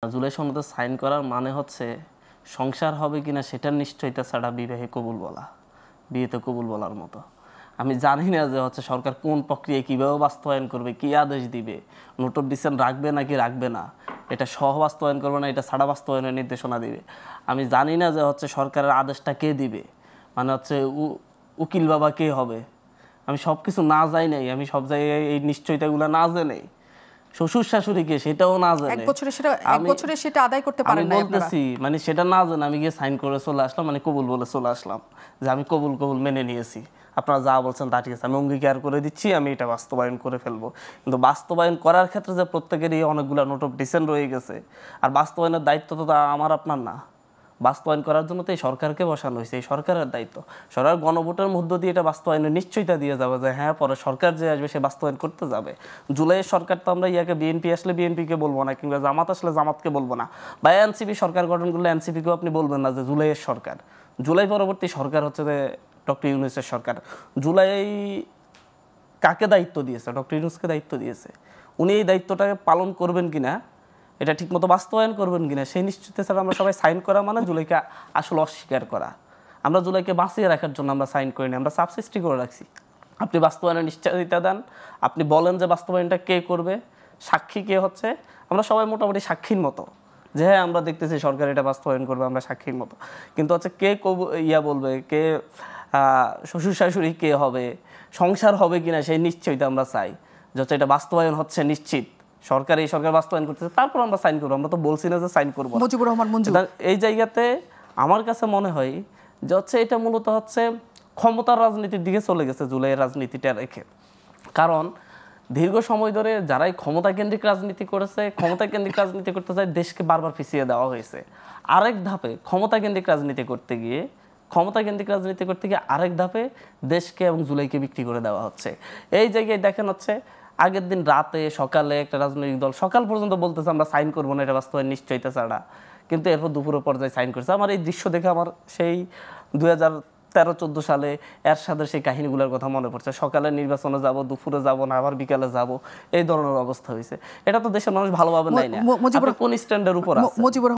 জুলাই সনদে সাইন করার মানে হচ্ছে সংসার হবে কিনা সেটার নিশ্চয়তা ছাড়া বিবাহে কবুল বলা, বিয়েতে কবুল বলার মতো। আমি জানি না যে হচ্ছে সরকার কোন প্রক্রিয়ায় কীভাবে বাস্তবায়ন করবে, কী আদেশ দিবে, নোট অফ ডিসেন্ট রাখবে নাকি রাখবে না, এটা সহ বাস্তবায়ন করবে না এটা ছাড়া বাস্তবায়নের নির্দেশনা দিবে। আমি জানি না যে হচ্ছে সরকারের আদেশটা কে দিবে, মানে হচ্ছে উকিল বাবা কে হবে। আমি সব কিছু না যাই নাই, আমি সব জায়গায় এই নিশ্চয়তাগুলো না জেনে, শ্বশুর শাশুড়িকে সেটাও না জানে, এক বছরে সেটা আদায় করতে পারেন না আপনারা। বলতেছি মানে সেটা না জানে আমি গিয়ে সাইন করে চলে আসলাম, মানে কবুল বলে চলে আসলাম যে আমি কবুল মেনে নিয়েছি, আপনারা যা বলছেন তা ঠিক আছে, আমি অঙ্গীকার করে দিচ্ছি, আমি এটা বাস্তবায়ন করে ফেলবো। কিন্তু বাস্তবায়ন করার ক্ষেত্রে যে প্রত্যেকেরই অনেকগুলো নোট অফ ডিসেন্ট রয়ে গেছে, আর বাস্তবায়নের দায়িত্ব তো আমার আপনার না, বাস্তবায়ন করার জন্য তো এই সরকারকে বসানো হয়েছে, এই সরকারের দায়িত্ব। সরকার গণভোটের মধ্য দিয়ে এটা বাস্তবায়নের নিশ্চয়তা দিয়ে যাবে যে হ্যাঁ পরে সরকার যে আসবে সে বাস্তবায়ন করতে যাবে। জুলাইয়ের সরকার তো আমরা ইয়াকে বিএনপি আসলে বিএনপিকে বলবো না, কিংবা জামাত আসলে জামাতকে বলবো না, বা এনসিপি সরকার গঠন করলে এনসিপিকেও আপনি বলবেন না যে জুলাইয়ের সরকার। জুলাই পরবর্তী সরকার হচ্ছে যে ডক্টর ইউনূসের সরকার। জুলাই কাকে দায়িত্ব দিয়েছে? ডক্টর ইউনূসকে দায়িত্ব দিয়েছে। উনি এই দায়িত্বটাকে পালন করবেন কিনা, এটা ঠিকমতো বাস্তবায়ন করবেন কিনা সেই নিশ্চিত ছাড়া আমরা সবাই সাইন করা মানে জুলাইকে আসলে অস্বীকার করা। আমরা জুলাইকে বাঁচিয়ে রাখার জন্য আমরা সাইন করিনি, আমরা সাবসিস্টি করে রাখছি। আপনি বাস্তবায়নের নিশ্চয়তা দেন, আপনি বলেন যে বাস্তবায়নটা কে করবে, সাক্ষী কে হচ্ছে, আমরা সবাই মোটামুটি সাক্ষীর মতো যে হ্যাঁ আমরা দেখতেছি সরকার এটা বাস্তবায়ন করবে, আমরা সাক্ষীর মতো। কিন্তু হচ্ছে কে বলবে, কে শ্বশুর শাশুড়ি কে হবে, সংসার হবে কিনা সেই নিশ্চয়তা আমরা চাই, যে হচ্ছে এটা বাস্তবায়ন হচ্ছে নিশ্চিত, সরকার বাস্তবায়ন করতেছে, তারপর আমরা সাইন করবো। আমরা তো বলছি না যে সাইন করবো। মুজিবুর রহমান মঞ্জু, এই জায়গাতে আমার কাছে মনে হয় যে হচ্ছে এটা মূলত হচ্ছে ক্ষমতার রাজনীতির দিকে চলে গেছে জুলাইয়ের রাজনীতিটা রেখে। কারণ দীর্ঘ সময় ধরে যারাই ক্ষমতা কেন্দ্রিক রাজনীতি করেছে, ক্ষমতা কেন্দ্রিক রাজনীতি করতে যায় দেশকে বারবার পিছিয়ে দেওয়া হয়েছে। আরেক ধাপে ক্ষমতা কেন্দ্রিক রাজনীতি করতে গিয়ে আরেক ধাপে দেশকে এবং জুলাইকে বিক্রি করে দেওয়া হচ্ছে। এই জায়গায় দেখেন হচ্ছে আগের দিন রাতে সকালে একটা রাজনৈতিক দল সকাল পর্যন্ত বলতেছে আমরা সাইন করবো না এটা বাস্তবায়ন নিশ্চয়তা ছাড়া, কিন্তু এরপর দুপুরের পর্যায়ে সাইন করেছে। আমার এই দৃশ্য দেখে আমার সেই 2013-14 সালে এরশাদের সেই কাহিনীগুলোর কথা মনে পড়ছে। সকালে নির্বাচনে যাব, দুপুরে যাব না, আবার বিকালে যাব, এই ধরনের অবস্থা হয়েছে। এটা তো দেশের মানুষ ভালোভাবে নেয় না। কোন স্ট্যান্ডের উপর আছে?